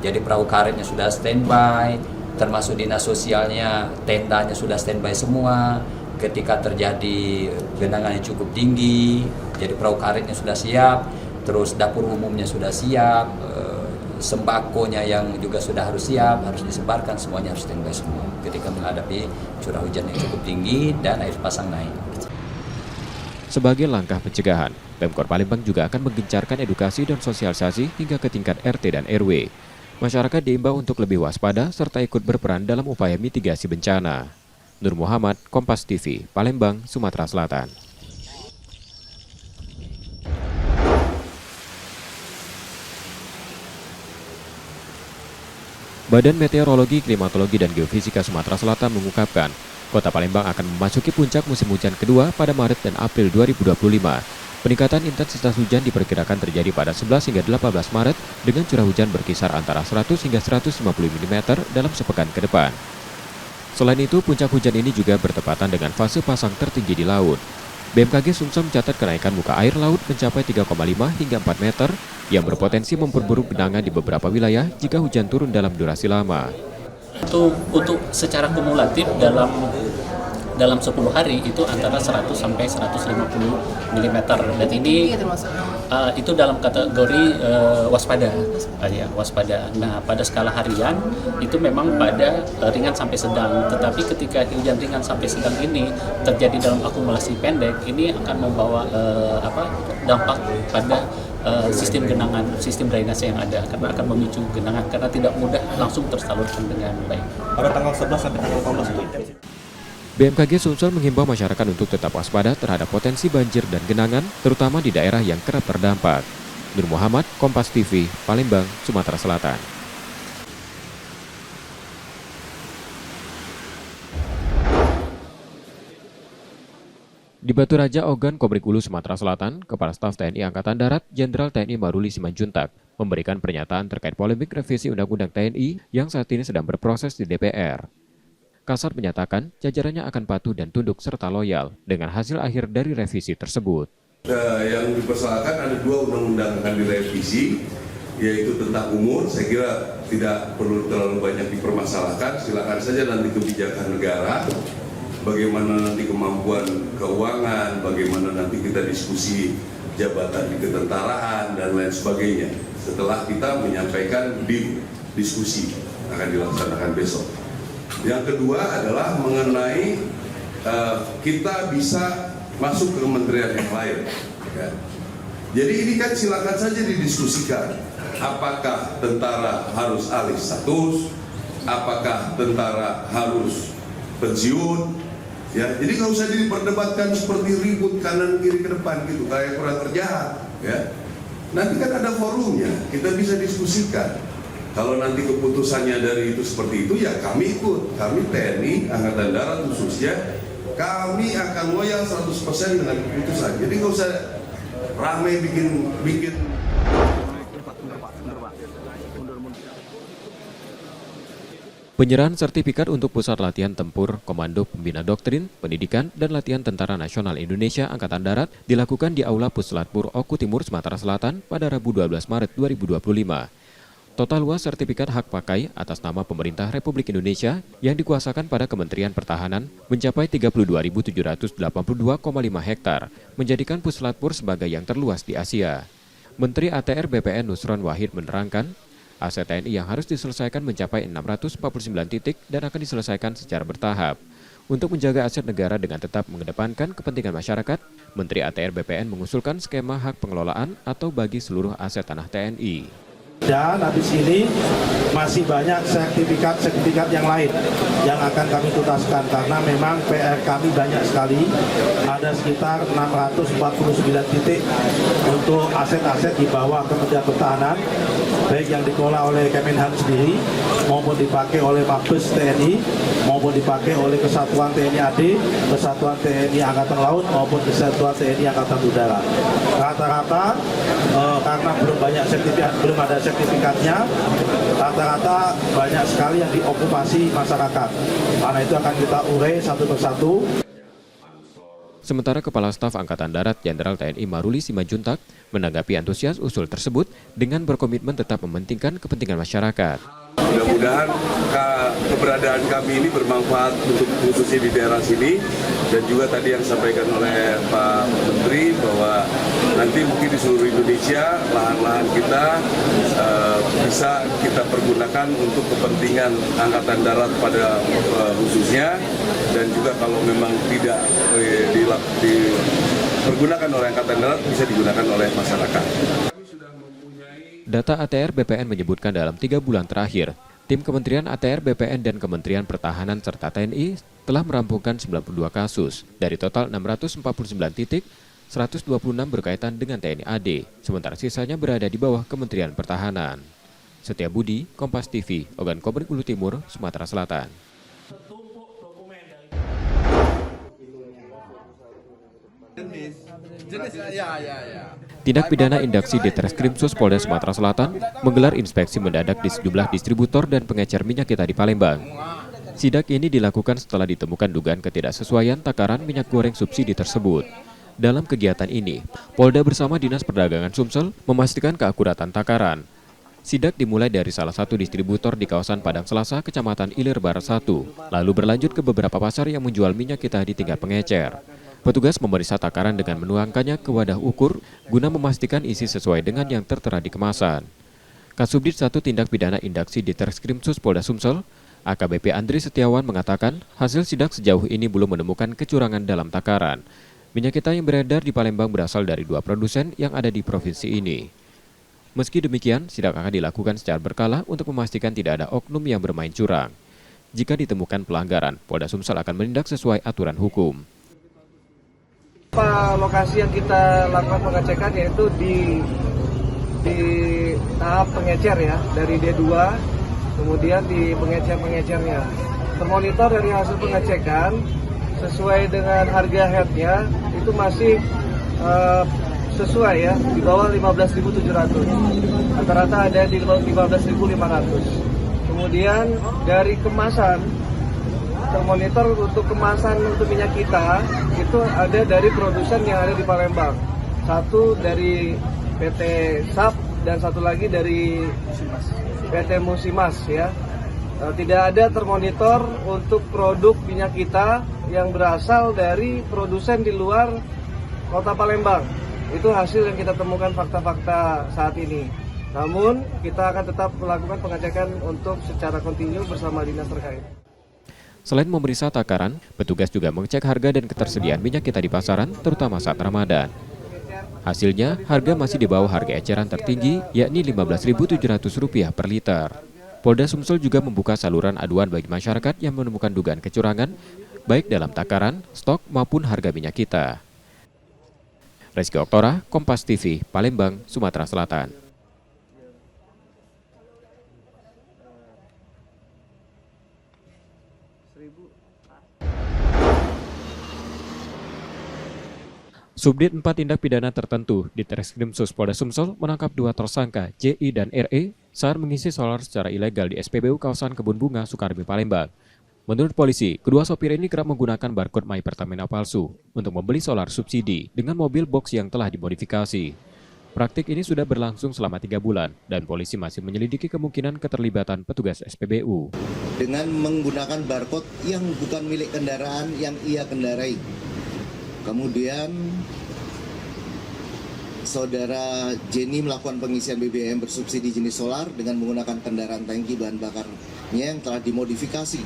Jadi perahu karetnya sudah standby, termasuk dinas sosialnya, tendanya sudah standby semua. Ketika terjadi genangan yang cukup tinggi, jadi perahu karetnya sudah siap, terus dapur umumnya sudah siap, sembakonya yang juga sudah harus siap, harus disebarkan, semuanya harus standby semua ketika menghadapi curah hujan yang cukup tinggi dan air pasang naik. Sebagai langkah pencegahan, Pemkot Palembang juga akan menggencarkan edukasi dan sosialisasi hingga ke tingkat RT dan RW. Masyarakat diimbau untuk lebih waspada serta ikut berperan dalam upaya mitigasi bencana. Nur Muhammad, Kompas TV, Palembang, Sumatera Selatan. Badan Meteorologi, Klimatologi, dan Geofisika Sumatera Selatan mengungkapkan, Kota Palembang akan memasuki puncak musim hujan kedua pada Maret dan April 2025. Peningkatan intensitas hujan diperkirakan terjadi pada 11 hingga 18 Maret dengan curah hujan berkisar antara 100 hingga 150 mm dalam sepekan ke depan. Selain itu, puncak hujan ini juga bertepatan dengan fase pasang tertinggi di laut. BMKG Sumsel mencatat kenaikan muka air laut mencapai 3,5 hingga 4 meter yang berpotensi memperburuk genangan di beberapa wilayah jika hujan turun dalam durasi lama. Untuk secara kumulatif dalam 10 hari itu antara 100 sampai 150 mm dan ini itu dalam kategori waspada. Waspada. Nah, pada skala harian itu memang pada ringan sampai sedang, tetapi ketika hujan ringan sampai sedang ini terjadi dalam akumulasi pendek, ini akan membawa dampak pada sistem genangan, sistem drainase yang ada, karena akan memicu genangan karena tidak mudah langsung tersalurkan dengan baik. Pada tanggal 11 sampai tanggal 18 itu intensif. BMKG Sumsel menghimbau masyarakat untuk tetap waspada terhadap potensi banjir dan genangan, terutama di daerah yang kerap terdampak. Nur Muhammad, Kompas TV, Palembang, Sumatera Selatan. Di Batu Raja, Ogan, Komering Ulu, Sumatera Selatan, Kepala Staf TNI Angkatan Darat, Jenderal TNI Maruli Simanjuntak, memberikan pernyataan terkait polemik revisi Undang-Undang TNI yang saat ini sedang berproses di DPR. Kasat menyatakan jajarannya akan patuh dan tunduk serta loyal dengan hasil akhir dari revisi tersebut. Yang dipersoalkan ada 2 undang-undang akan direvisi, yaitu tentang umur. Saya kira tidak perlu terlalu banyak dipermasalahkan. Silakan saja nanti kebijakan negara, bagaimana nanti kemampuan keuangan, bagaimana nanti kita diskusi jabatan di ketentaraan dan lain sebagainya. Setelah kita menyampaikan di diskusi akan dilaksanakan besok. Yang kedua adalah mengenai kita bisa masuk ke kementerian yang lain. Ya. Jadi ini kan silakan saja didiskusikan. Apakah tentara harus alih status? Apakah tentara harus pensiun? Ya, jadi nggak usah diperdebatkan seperti ribut kanan kiri ke depan gitu, kayak kurang kerjaan. Ya. Nanti kan ada forumnya, kita bisa diskusikan. Kalau nanti keputusannya dari itu seperti itu, ya kami ikut. Kami TNI, Angkatan Darat khususnya, kami akan loyal 100% dengan keputusan. Jadi nggak usah ramai bikin. Penyerahan sertifikat untuk Pusat Latihan Tempur, Komando Pembina Doktrin, Pendidikan, dan Latihan Tentara Nasional Indonesia Angkatan Darat dilakukan di Aula Puslatpur Oku Timur, Sumatera Selatan pada Rabu 12 Maret 2025. Total luas sertifikat hak pakai atas nama pemerintah Republik Indonesia yang dikuasakan pada Kementerian Pertahanan mencapai 32.782,5 hektar, menjadikan Puslatpur sebagai yang terluas di Asia. Menteri ATR BPN Nusron Wahid menerangkan, aset TNI yang harus diselesaikan mencapai 649 titik dan akan diselesaikan secara bertahap. Untuk menjaga aset negara dengan tetap mengedepankan kepentingan masyarakat, Menteri ATR BPN mengusulkan skema hak pengelolaan atau bagi seluruh aset tanah TNI. Dan habis ini masih banyak sertifikat yang lain yang akan kami tuntaskan karena memang PR kami banyak sekali, ada sekitar 649 titik untuk aset-aset di bawah Kementerian Pertahanan, baik yang dikelola oleh Kemenhan sendiri maupun dipakai oleh Mabes TNI maupun dipakai oleh Kesatuan TNI AD, Kesatuan TNI Angkatan Laut maupun Kesatuan TNI Angkatan Udara. Rata-rata karena belum ada sertifikatnya, rata-rata banyak sekali yang diokupasi masyarakat. Karena itu akan kita urai satu persatu. Sementara Kepala Staf Angkatan Darat Jenderal TNI Maruli Simanjuntak menanggapi antusias usul tersebut dengan berkomitmen tetap mementingkan kepentingan masyarakat. Mudah-mudahan keberadaan kami ini bermanfaat untuk khususnya di daerah sini, dan juga tadi yang disampaikan oleh Pak Menteri bahwa nanti mungkin di seluruh Indonesia lahan-lahan kita bisa kita pergunakan untuk kepentingan Angkatan Darat pada khususnya, dan juga kalau memang tidak dipergunakan oleh Angkatan Darat bisa digunakan oleh masyarakat. Data ATR BPN menyebutkan dalam 3 bulan terakhir, tim Kementerian ATR BPN dan Kementerian Pertahanan serta TNI telah merampungkan 92 kasus. Dari total 649 titik, 126 berkaitan dengan TNI AD, sementara sisanya berada di bawah Kementerian Pertahanan. Setiabudi, Kompas TV, Ogan Komering Ulu Timur, Sumatera Selatan. Tindak pidana indaksi Ditreskrimsus Polda Sumatera Selatan menggelar inspeksi mendadak di sejumlah distributor dan pengecer minyak kita di Palembang. Sidak ini dilakukan setelah ditemukan dugaan ketidaksesuaian takaran minyak goreng subsidi tersebut. Dalam kegiatan ini, Polda bersama Dinas Perdagangan Sumsel memastikan keakuratan takaran. Sidak dimulai dari salah satu distributor di kawasan Padang Selasa, Kecamatan Ilir Barat 1, lalu berlanjut ke beberapa pasar yang menjual minyak kita di tingkat pengecer. Petugas memeriksa takaran dengan menuangkannya ke wadah ukur guna memastikan isi sesuai dengan yang tertera di kemasan. Kasubdit 1 Tindak Pidana Indaksi Ditreskrimsus Polda Sumsel, AKBP Andri Setiawan mengatakan hasil sidak sejauh ini belum menemukan kecurangan dalam takaran. Minyak kita yang beredar di Palembang berasal dari 2 produsen yang ada di provinsi ini. Meski demikian, sidak akan dilakukan secara berkala untuk memastikan tidak ada oknum yang bermain curang. Jika ditemukan pelanggaran, Polda Sumsel akan menindak sesuai aturan hukum. Lokasi yang kita lakukan pengecekan yaitu di tahap pengecer ya, dari D2 kemudian di pengecer-pengecernya. Termonitor dari hasil pengecekan sesuai dengan harga headnya itu masih sesuai ya, di bawah 15.700. Rata-rata ada di 15.500. Kemudian dari kemasan, termonitor untuk kemasan untuk minyak kita itu ada dari produsen yang ada di Palembang. Satu dari PT SAP dan satu lagi dari PT Musimas ya. Tidak ada termonitor untuk produk minyak kita yang berasal dari produsen di luar Kota Palembang. Itu hasil yang kita temukan fakta-fakta saat ini. Namun kita akan tetap melakukan pengecekan untuk secara kontinu bersama dinas terkait. Selain memeriksa takaran, petugas juga mengecek harga dan ketersediaan minyak kita di pasaran, terutama saat Ramadan. Hasilnya, harga masih di bawah harga eceran tertinggi, yakni Rp15.700 per liter. Polda Sumsel juga membuka saluran aduan bagi masyarakat yang menemukan dugaan kecurangan, baik dalam takaran, stok, maupun harga minyak kita. Rizky Oktora, Kompas TV, Palembang, Sumatera Selatan. Subdit 4 Tindak Pidana Tertentu Ditreskrimsus Polda Sumsel menangkap 2 tersangka JI dan RE saat mengisi solar secara ilegal di SPBU kawasan Kebun Bunga, Sukarmi, Palembang. Menurut polisi, kedua sopir ini kerap menggunakan barcode My Pertamina palsu untuk membeli solar subsidi dengan mobil box yang telah dimodifikasi. Praktik ini sudah berlangsung selama 3 bulan dan polisi masih menyelidiki kemungkinan keterlibatan petugas SPBU. Dengan menggunakan barcode yang bukan milik kendaraan yang ia kendarai. Kemudian saudara Jenny melakukan pengisian BBM bersubsidi jenis solar dengan menggunakan kendaraan tangki bahan bakarnya yang telah dimodifikasi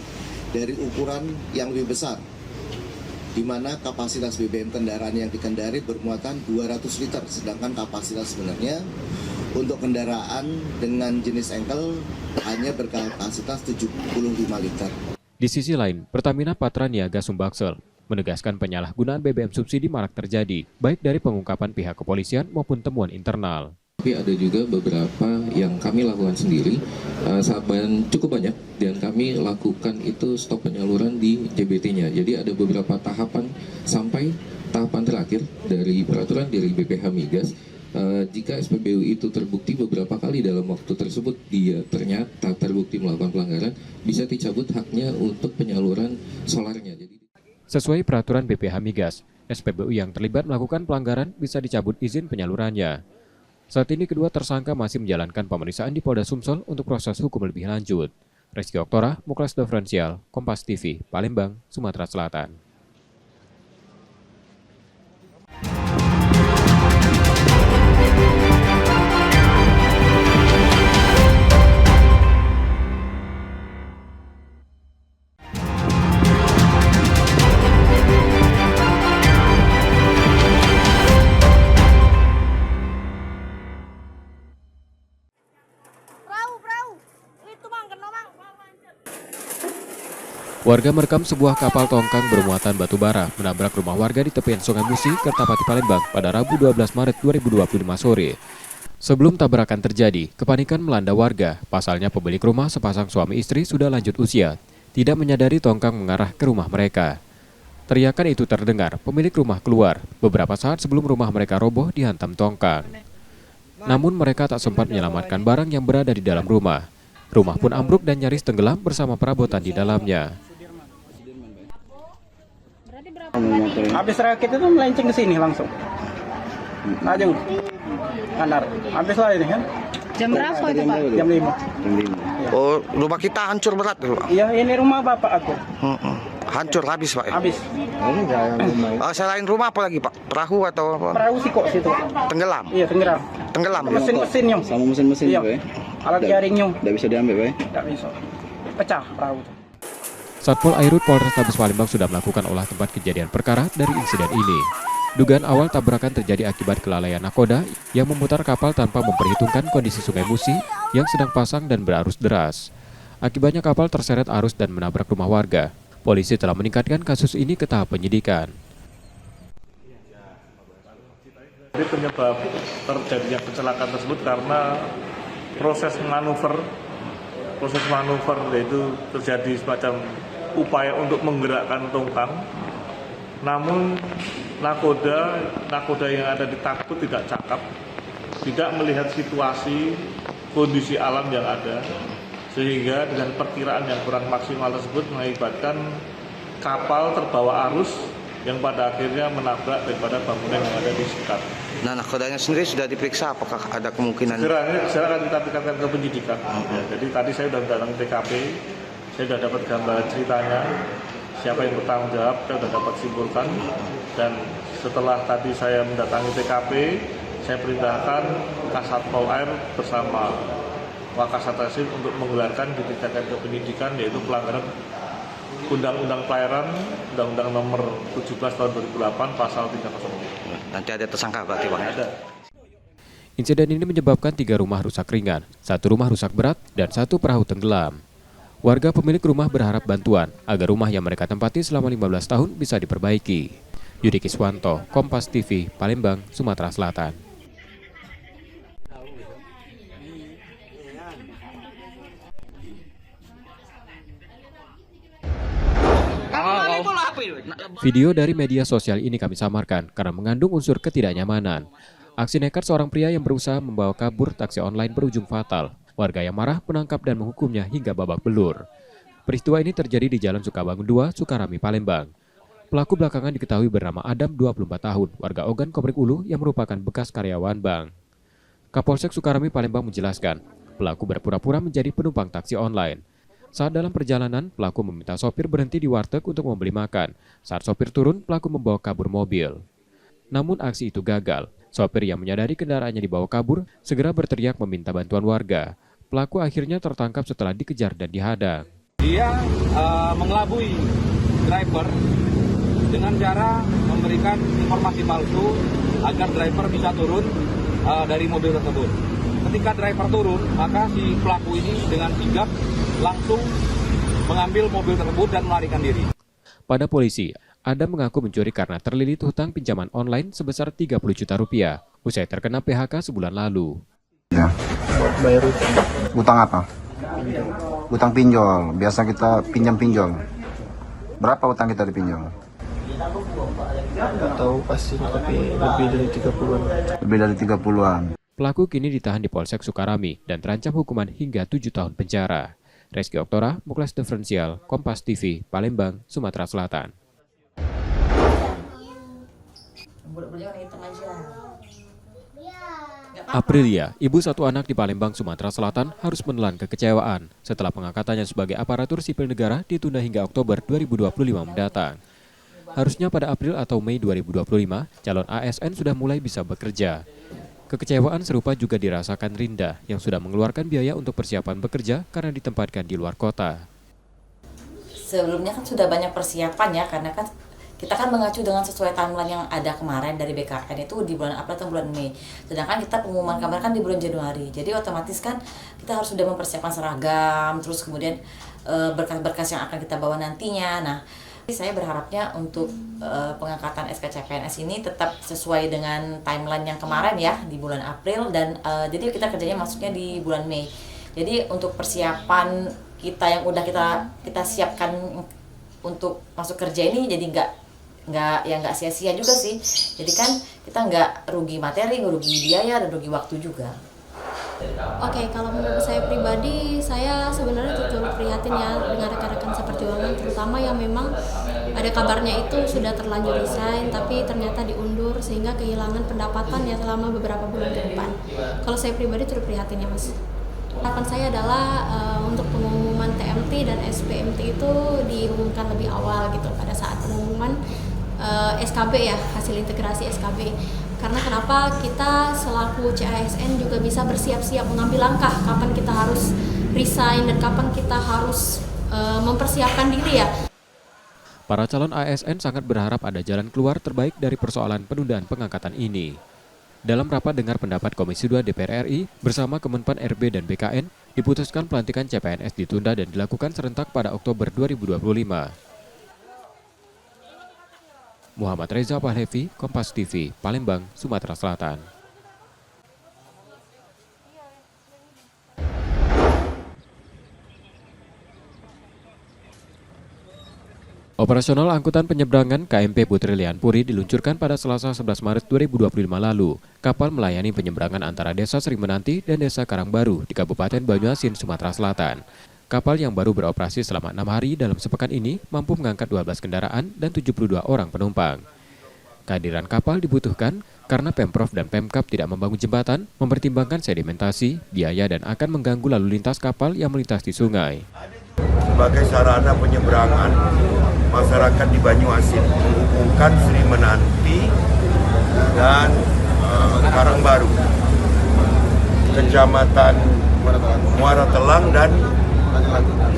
dari ukuran yang lebih besar, di mana kapasitas BBM kendaraan yang dikendari bermuatan 200 liter, sedangkan kapasitas sebenarnya untuk kendaraan dengan jenis engkel hanya berkapasitas 75 liter. Di sisi lain, Pertamina Patra Niaga Sumbaksel menegaskan penyalahgunaan BBM subsidi marak terjadi, baik dari pengungkapan pihak kepolisian maupun temuan internal. Tapi ada juga beberapa yang kami lakukan sendiri, cukup banyak, dan kami lakukan itu stop penyaluran di JBT-nya. Jadi ada beberapa tahapan sampai tahapan terakhir dari peraturan dari BPH Migas. Jika SPBU itu terbukti beberapa kali dalam waktu tersebut dia ternyata terbukti melakukan pelanggaran, bisa dicabut haknya untuk penyaluran solarnya. Sesuai peraturan BPH Migas, SPBU yang terlibat melakukan pelanggaran bisa dicabut izin penyalurannya. Saat ini kedua tersangka masih menjalankan pemeriksaan di Polda Sumsel untuk proses hukum lebih lanjut. Rizky Oktora, Muklas Diferensial, Kompas TV, Palembang, Sumatera Selatan. Warga merekam sebuah kapal tongkang bermuatan batu bara menabrak rumah warga di tepian Sungai Musi, Kertapati, Palembang pada Rabu 12 Maret 2025 sore. Sebelum tabrakan terjadi, kepanikan melanda warga. Pasalnya pemilik rumah sepasang suami istri sudah lanjut usia, tidak menyadari tongkang mengarah ke rumah mereka. Teriakan itu terdengar, pemilik rumah keluar. Beberapa saat sebelum rumah mereka roboh dihantam tongkang. Namun mereka tak sempat menyelamatkan barang yang berada di dalam rumah. Rumah pun ambruk dan nyaris tenggelam bersama perabotan di dalamnya. Habis rakit itu melenceng ke sini langsung. Najung. Kanar. Habis lah ini kan. Jam berapa itu, Pak? Jam 5. Oh, rumah kita hancur berat tuh, Pak. Iya, ini rumah bapak aku. Hancur habis, Pak. Habis. Selain rumah apa lagi, Pak? Perahu atau apa? Perahu sih kok situ. Tenggelam. Iya, tenggelam. Tenggelam. Mesin-mesinnya. Sama mesin-mesin iya. Pak ya? Alat jaringnya. Tidak bisa diambil, Pak ya? Tidak bisa. Pecah perahu itu. Satpol Airut Polrestabes Palembang sudah melakukan olah tempat kejadian perkara dari insiden ini. Dugaan awal tabrakan terjadi akibat kelalaian nakoda yang memutar kapal tanpa memperhitungkan kondisi Sungai Musi yang sedang pasang dan berarus deras. Akibatnya kapal terseret arus dan menabrak rumah warga. Polisi telah meningkatkan kasus ini ke tahap penyidikan. Jadi penyebab terjadinya kecelakaan tersebut karena proses manuver yaitu terjadi semacam upaya untuk menggerakkan tongkang, namun nakoda yang ada di takbut tidak cakap, tidak melihat situasi kondisi alam yang ada, sehingga dengan perkiraan yang kurang maksimal tersebut mengakibatkan kapal terbawa arus yang pada akhirnya menabrak daripada bangunan yang ada di sekitar. Nah, nakodanya sendiri sudah diperiksa, apakah ada kemungkinan? Segera akan kita tingkatkan ke penyidikan. Ya, jadi tadi saya sudah datang ke TKP, saya sudah dapat gambaran ceritanya, siapa yang bertanggung jawab, saya sudah dapat simpulkan. Dan setelah tadi saya mendatangi TKP, saya perintahkan Kasatpol Air bersama Wakasat Resim untuk menggelarkan ditingkatkan ke penyidikan, yaitu pelanggaran Undang-Undang Pelayaran, Undang-Undang Nomor 17 Tahun 2008, Pasal 304. Nanti ada tersangka berarti, Pak? Ada. Insiden ini menyebabkan 3 rumah rusak ringan, 1 rumah rusak berat, dan 1 perahu tenggelam. Warga pemilik rumah berharap bantuan agar rumah yang mereka tempati selama 15 tahun bisa diperbaiki. Yudi Kiswanto, Kompas TV, Palembang, Sumatera Selatan. Video dari media sosial ini kami samarkan karena mengandung unsur ketidaknyamanan. Aksi nekat seorang pria yang berusaha membawa kabur taksi online berujung fatal. Warga yang marah menangkap dan menghukumnya hingga babak belur. Peristiwa ini terjadi di Jalan Sukabangun 2, Sukarami, Palembang. Pelaku belakangan diketahui bernama Adam, 24 tahun, warga Ogan Komering Ulu yang merupakan bekas karyawan bank. Kapolsek Sukarami, Palembang menjelaskan, pelaku berpura-pura menjadi penumpang taksi online. Saat dalam perjalanan, pelaku meminta sopir berhenti di warteg untuk membeli makan. Saat sopir turun, pelaku membawa kabur mobil. Namun aksi itu gagal. Sopir yang menyadari kendaraannya dibawa kabur, segera berteriak meminta bantuan warga. Pelaku akhirnya tertangkap setelah dikejar dan dihadang. Dia mengelabui driver dengan cara memberikan informasi palsu agar driver bisa turun dari mobil tersebut. Ketika driver turun, maka si pelaku ini dengan sigap langsung mengambil mobil tersebut dan melarikan diri. Pada polisi, Adam mengaku mencuri karena terlilit hutang pinjaman online sebesar 30 juta rupiah usai terkena PHK sebulan lalu. Ya. Bayar utang. Utang apa? Utang pinjol. Biasa kita pinjam-pinjol. Berapa utang kita dipinjam? Nggak tahu pasti, tapi lebih dari 30-an. Lebih dari 30-an. Pelaku kini ditahan di Polsek Sukarami dan terancam hukuman hingga 7 tahun penjara. Reski Oktora, Muklas Diferensial, Kompas TV, Palembang, Sumatera Selatan. Aprilia, ibu satu anak di Palembang, Sumatera Selatan, harus menelan kekecewaan setelah pengangkatannya sebagai aparatur sipil negara ditunda hingga Oktober 2025 mendatang. Harusnya pada April atau Mei 2025, calon ASN sudah mulai bisa bekerja. Kekecewaan serupa juga dirasakan Rinda yang sudah mengeluarkan biaya untuk persiapan bekerja karena ditempatkan di luar kota. Sebelumnya kan sudah banyak persiapan ya, karena kan kita kan mengacu dengan sesuai timeline yang ada kemarin dari BKN itu di bulan April atau bulan Mei. Sedangkan kita pengumuman kabar kan di bulan Januari. Jadi otomatis kan kita harus sudah mempersiapkan seragam, terus kemudian berkas-berkas yang akan kita bawa nantinya. Nah, Saya berharapnya untuk pengangkatan SK CPNS ini tetap sesuai dengan timeline yang kemarin ya, di bulan April, dan jadi kita kerjanya masuknya di bulan Mei. Jadi untuk persiapan kita yang udah kita siapkan untuk masuk kerja ini jadi nggak sia-sia juga sih. Jadi kan kita nggak rugi materi, nggak rugi biaya, dan rugi waktu juga. Oke, kalau menurut saya pribadi, saya sebenarnya turut prihatin ya dengan rekan-rekan seperjuangan, terutama yang memang ada kabarnya itu sudah terlanjur resign, tapi ternyata diundur sehingga kehilangan pendapatan ya selama beberapa bulan ke depan. Kalau saya pribadi turut prihatin ya Mas. Harapan saya adalah untuk pengumuman TMT dan SPMT itu diumumkan lebih awal gitu pada saat pengumuman SKB ya, hasil integrasi SKB. Karena kenapa kita selaku CASN juga bisa bersiap-siap mengambil langkah kapan kita harus resign dan kapan kita harus mempersiapkan diri ya. Para calon ASN sangat berharap ada jalan keluar terbaik dari persoalan penundaan pengangkatan ini. Dalam rapat dengar pendapat Komisi 2 DPR RI bersama Kemenpan RB dan BKN, diputuskan pelantikan CPNS ditunda dan dilakukan serentak pada Oktober 2025. Muhammad Reza Pahlevi, Kompas TV, Palembang, Sumatera Selatan. Operasional angkutan penyeberangan KMP Putri Lian Puri diluncurkan pada Selasa 11 Maret 2025 lalu. Kapal melayani penyeberangan antara Desa Sri Menanti dan Desa Karangbaru di Kabupaten Banyuasin, Sumatera Selatan. Kapal yang baru beroperasi selama 6 hari dalam sepekan ini mampu mengangkat 12 kendaraan dan 72 orang penumpang. Kehadiran kapal dibutuhkan karena Pemprov dan Pemkab tidak membangun jembatan, mempertimbangkan sedimentasi, biaya, dan akan mengganggu lalu lintas kapal yang melintas di sungai. Sebagai sarana penyeberangan, masyarakat di Banyuasin menghubungkan Sri Menanti dan Karangbaru, Kecamatan Muara Telang dan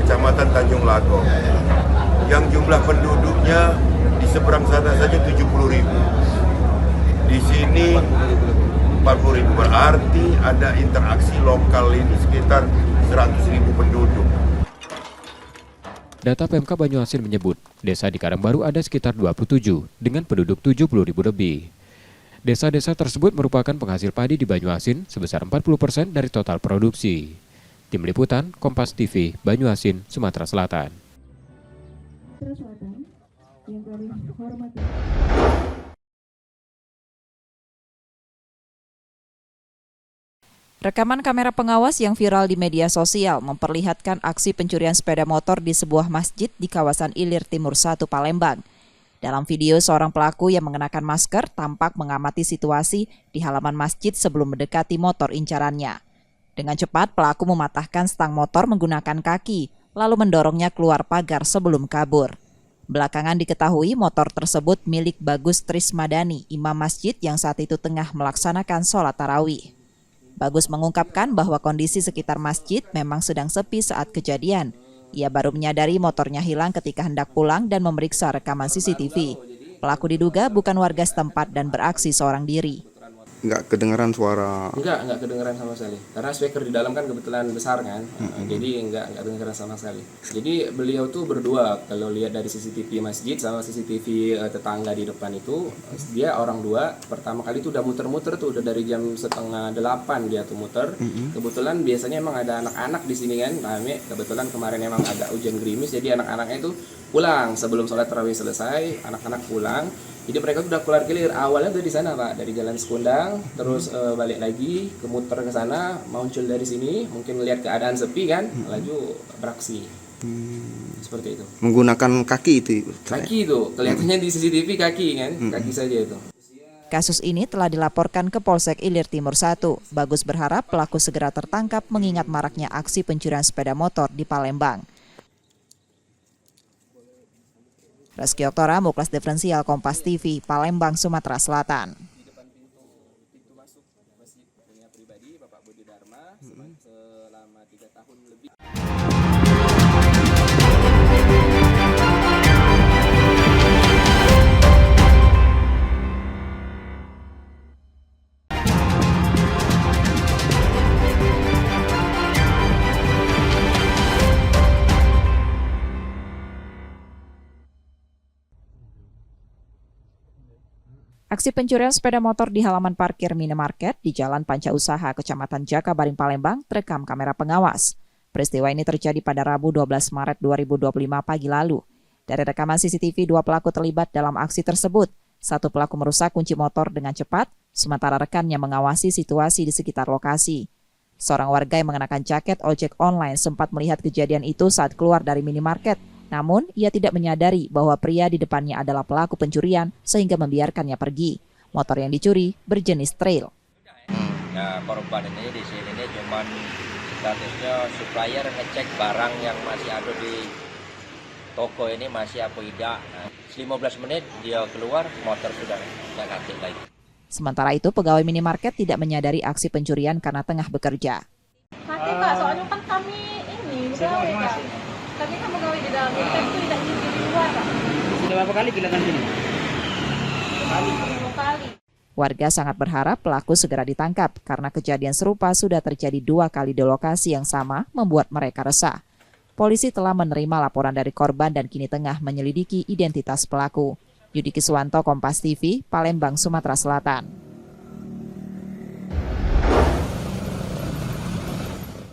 Kecamatan Tanjung Lago, yang jumlah penduduknya di seberang sana saja 70.000. Di sini 40.000, berarti ada interaksi lokal ini sekitar 100.000 penduduk. Data Pemkab Banyuasin menyebut, desa di Karangbaru ada sekitar 27 dengan penduduk 70.000 lebih. Desa-desa tersebut merupakan penghasil padi di Banyuasin sebesar 40% dari total produksi. Tim Liputan, Kompas TV, Banyuasin, Sumatera Selatan. Rekaman kamera pengawas yang viral di media sosial memperlihatkan aksi pencurian sepeda motor di sebuah masjid di kawasan Ilir Timur 1, Palembang. Dalam video, seorang pelaku yang mengenakan masker tampak mengamati situasi di halaman masjid sebelum mendekati motor incarannya. Dengan cepat, pelaku mematahkan stang motor menggunakan kaki, lalu mendorongnya keluar pagar sebelum kabur. Belakangan diketahui motor tersebut milik Bagus Trismadani, imam masjid yang saat itu tengah melaksanakan sholat tarawih. Bagus mengungkapkan bahwa kondisi sekitar masjid memang sedang sepi saat kejadian. Ia baru menyadari motornya hilang ketika hendak pulang dan memeriksa rekaman CCTV. Pelaku diduga bukan warga setempat dan beraksi seorang diri. Nggak kedengaran suara? Nggak kedengaran sama sekali. Karena speaker di dalam kan kebetulan besar kan, jadi nggak kedengaran sama sekali. Jadi beliau tuh berdua, kalau lihat dari CCTV masjid sama CCTV tetangga di depan itu, dia orang dua. Pertama kali tuh udah muter-muter tuh, udah dari jam 7:30 dia tuh muter. Kebetulan biasanya emang ada anak-anak di sini kan, rame. Kebetulan kemarin emang agak hujan gerimis, jadi anak-anaknya itu pulang sebelum sholat tarawih selesai, anak-anak pulang. Jadi mereka sudah keluar clear. Awalnya dari sana Pak, dari Jalan Sekundang, terus balik lagi, kemuter ke sana, muncul dari sini, mungkin melihat keadaan sepi kan, laju beraksi. Seperti itu. Menggunakan kaki itu? Kaki itu, kelihatannya di CCTV kaki kan, kaki saja itu. Kasus ini telah dilaporkan ke Polsek Ilir Timur 1. Bagus berharap pelaku segera tertangkap mengingat maraknya aksi pencurian sepeda motor di Palembang. Reski Oktora, Muklas Diferensial, Kompas TV, Palembang, Sumatera Selatan. Aksi pencurian sepeda motor di halaman parkir minimarket di Jalan Panca Usaha, Kecamatan Jakabaring, Palembang, terekam kamera pengawas. Peristiwa ini terjadi pada Rabu 12 Maret 2025 pagi lalu. Dari rekaman CCTV, 2 pelaku terlibat dalam aksi tersebut. Satu pelaku merusak kunci motor dengan cepat, sementara rekannya mengawasi situasi di sekitar lokasi. Seorang warga yang mengenakan jaket ojek online sempat melihat kejadian itu saat keluar dari minimarket. Namun, ia tidak menyadari bahwa pria di depannya adalah pelaku pencurian sehingga membiarkannya pergi. Motor yang dicuri berjenis trail. Nah, korban ini di sini ini cuma statusnya supplier ngecek barang yang masih ada di toko ini masih apa tidak. Nah, 15 menit dia keluar, motor sudah tidak aktif lagi. Sementara itu, pegawai minimarket tidak menyadari aksi pencurian karena tengah bekerja. Mati Pak, soalnya kan kami ini pegawai Pak. Kami kan pegawai di dalam, jadi kami tidak izin di luar Pak. Sudah berapa kali kehilangan sini? Kali. Warga sangat berharap pelaku segera ditangkap karena kejadian serupa sudah terjadi 2 kali di lokasi yang sama membuat mereka resah. Polisi telah menerima laporan dari korban dan kini tengah menyelidiki identitas pelaku. Yudi Kiswanto, Kompas TV, Palembang, Sumatera Selatan.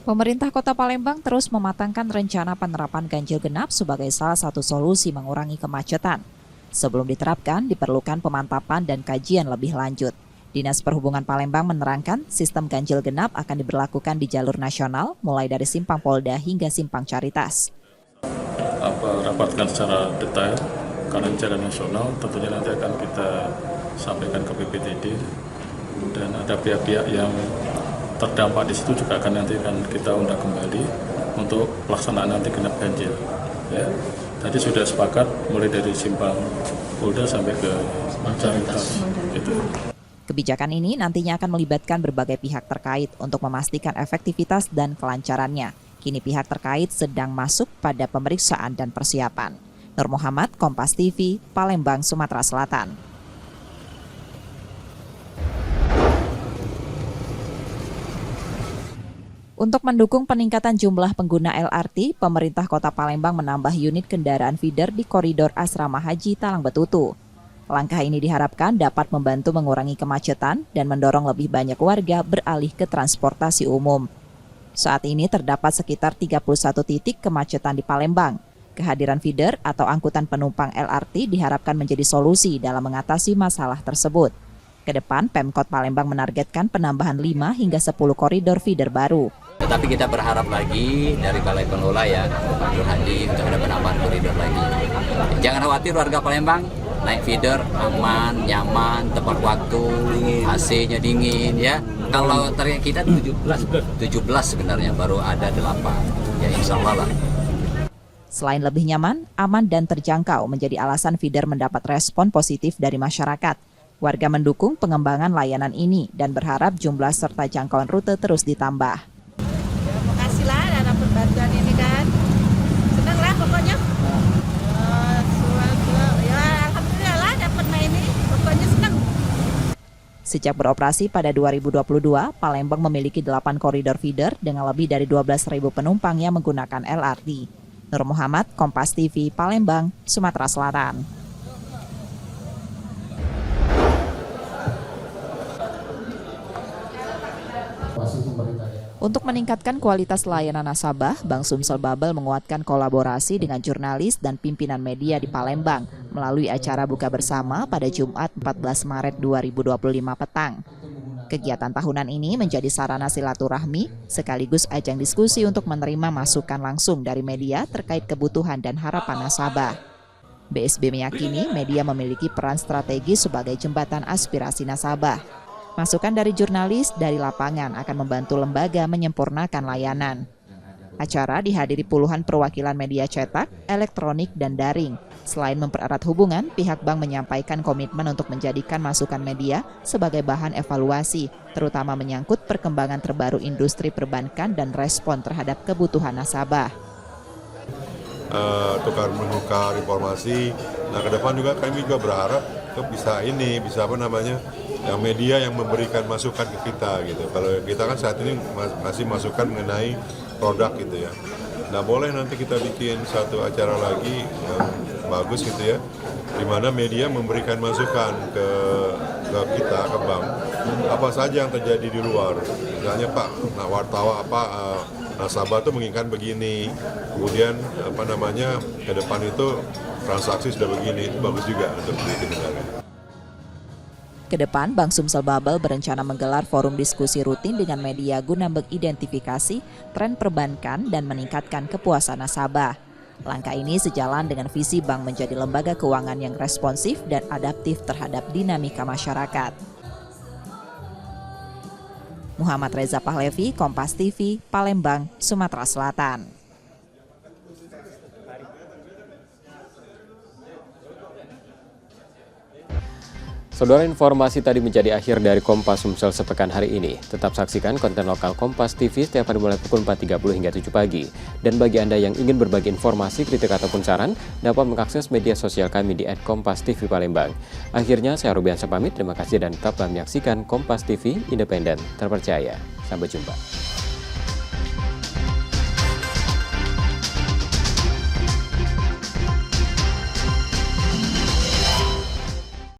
Pemerintah Kota Palembang terus mematangkan rencana penerapan ganjil genap sebagai salah satu solusi mengurangi kemacetan. Sebelum diterapkan, diperlukan pemantapan dan kajian lebih lanjut. Dinas Perhubungan Palembang menerangkan sistem ganjil genap akan diberlakukan di jalur nasional, mulai dari Simpang Polda hingga Simpang Caritas. Rapatkan secara detail, karena jalan nasional tentunya nanti akan kita sampaikan ke BPTD, dan ada pihak-pihak yang terdampak di situ juga nanti akan kita undang kembali untuk pelaksanaan nanti genap ganjil. Ya. Tadi sudah sepakat mulai dari Simpang Polda sampai ke Caritas. Gitu. Kebijakan ini nantinya akan melibatkan berbagai pihak terkait untuk memastikan efektivitas dan kelancarannya. Kini pihak terkait sedang masuk pada pemeriksaan dan persiapan. Nur Muhammad, Kompas TV, Palembang, Sumatera Selatan. Untuk mendukung peningkatan jumlah pengguna LRT, pemerintah Kota Palembang menambah unit kendaraan feeder di koridor Asrama Haji Talang Betutu. Langkah ini diharapkan dapat membantu mengurangi kemacetan dan mendorong lebih banyak warga beralih ke transportasi umum. Saat ini terdapat sekitar 31 titik kemacetan di Palembang. Kehadiran feeder atau angkutan penumpang LRT diharapkan menjadi solusi dalam mengatasi masalah tersebut. Kedepan, Pemkot Palembang menargetkan penambahan 5 hingga 10 koridor feeder baru. Tetapi kita berharap lagi dari Balai Pengelola ya, Pak Nur Hadi untuk ada penambahan koridor lagi. Jangan khawatir warga Palembang, naik feeder aman, nyaman, tepat waktu, AC-nya dingin ya. Kalau target kita 17 sebenarnya, baru ada 8. Ya insya Allah lah. Selain lebih nyaman, aman dan terjangkau menjadi alasan feeder mendapat respon positif dari masyarakat. Warga mendukung pengembangan layanan ini dan berharap jumlah serta jangkauan rute terus ditambah. Makasihlah ada dapat bantuan ini kan. Senang lah pokoknya. Ya alhamdulillah lah dapat main ini. Pokoknya senang. Sejak beroperasi pada 2022, Palembang memiliki 8 koridor feeder dengan lebih dari 12.000 penumpang yang menggunakan LRT. Nur Muhammad, Kompas TV, Palembang, Sumatera Selatan. Untuk meningkatkan kualitas layanan nasabah, Bank Sumsel Babel menguatkan kolaborasi dengan jurnalis dan pimpinan media di Palembang melalui acara buka bersama pada Jumat 14 Maret 2025 petang. Kegiatan tahunan ini menjadi sarana silaturahmi sekaligus ajang diskusi untuk menerima masukan langsung dari media terkait kebutuhan dan harapan nasabah. BSB meyakini media memiliki peran strategis sebagai jembatan aspirasi nasabah. Masukan dari jurnalis dari lapangan akan membantu lembaga menyempurnakan layanan. Acara dihadiri puluhan perwakilan media cetak, elektronik, dan daring. Selain mempererat hubungan, pihak bank menyampaikan komitmen untuk menjadikan masukan media sebagai bahan evaluasi, terutama menyangkut perkembangan terbaru industri perbankan dan respon terhadap kebutuhan nasabah. Tukar-menukar informasi. Nah, ke depan juga kami juga berharap bisa yang media yang memberikan masukan ke kita gitu. Kalau kita kan saat ini masih masukan mengenai produk gitu ya. Nah, boleh nanti kita bikin satu acara lagi yang bagus gitu ya, di mana media memberikan masukan ke kita, ke bank, apa saja yang terjadi di luar. Misalnya Pak, wartawan nasabah tuh menginginkan begini, kemudian ke depan itu transaksi sudah begini, itu bagus juga untuk didengarkan. Kedepan, Bank Sumsel Bubble berencana menggelar forum diskusi rutin dengan media guna mengidentifikasi tren perbankan dan meningkatkan kepuasan nasabah. Langkah ini sejalan dengan visi bank menjadi lembaga keuangan yang responsif dan adaptif terhadap dinamika masyarakat. Muhammad Reza Pahlevi, Kompas TV, Palembang, Sumatera Selatan. Saudara, informasi tadi menjadi akhir dari Kompas Sumsel sepekan hari ini. Tetap saksikan konten lokal Kompas TV setiap hari mulai pukul 4.30 hingga 7 pagi. Dan bagi Anda yang ingin berbagi informasi, kritik ataupun saran, dapat mengakses media sosial kami di @kompastv_palembang. Akhirnya, saya Rubiansyah pamit. Terima kasih dan tetaplah menyaksikan Kompas TV, independen, terpercaya. Sampai jumpa.